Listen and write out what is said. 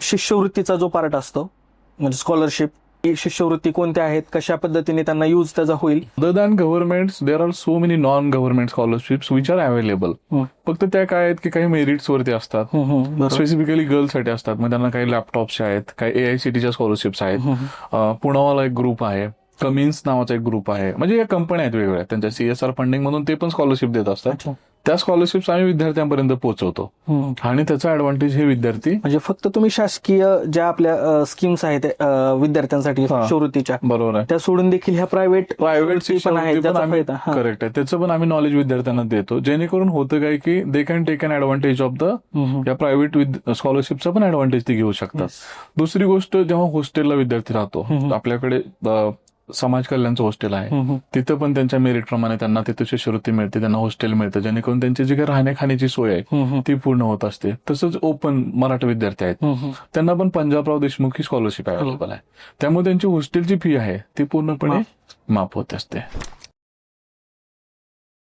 शिष्यवृत्तीचा जो पार्ट असतो म्हणजे स्कॉलरशिप, शिष्यवृत्ती कोणत्या आहेत, कशा पद्धतीने त्यांना यूज त्याचा होईल? Other than governments, there are so many non-government scholarships which are available. फक्त त्या काय आहेत की काही मेरिट्स वरती असतात, स्पेसिफिकली गर्ल्ससाठी असतात. मग त्यांना काही लॅपटॉप्स आहेत, काही AICTच्या स्कॉलरशिप्स आहेत. पुण्यावाला एक ग्रुप आहे, कमिन्स नावाचा एक ग्रुप आहे. म्हणजे या कंपन्या आहेत वेगवेगळ्या, त्यांच्या CSR फंडिंग म्हणून ते पण स्कॉलरशिप देत असतात. त्या स्कॉलरशिप्स आम्ही विद्यार्थ्यांपर्यंत पोहोचवतो आणि त्याचा ऍडव्हान्टेज हे विद्यार्थी म्हणजे फक्त तुम्ही शासकीय ज्या आपल्या स्कीम्स आहेत विद्यार्थ्यांसाठी शिष्यवृत्तीच्या, बरोबर आहे, त्या सोडून देखील ह्या प्रायव्हेट पण आहेत करेक्ट आहे, त्याचं पण आम्ही नॉलेज विद्यार्थ्यांना देतो. जेणेकरून होतं काय की they can take an advantage of the या प्रायव्हेट स्कॉलरशिपचा पण ऍडव्हान्टेज ते घेऊ शकतात. दुसरी गोष्ट, जेव्हा हॉस्टेलला विद्यार्थी राहतो, आपल्याकडे समाज कल्याणचं हॉस्टेल आहे, तिथं पण त्यांच्या मेरिट प्रमाणे त्यांना तिथं शिष्यवृत्ती मिळते, त्यांना हॉस्टेल मिळतं, जेणेकरून त्यांची जी काही राहण्याखाण्याची सोय आहे ती पूर्ण होत असते. तसंच ओपन मराठा विद्यार्थी आहेत, त्यांना पण पंजाबराव देशमुख ही स्कॉलरशिप अवेलेबल आहे. त्यामुळे त्यांची हॉस्टेलची फी आहे ती पूर्णपणे माफ होत असते.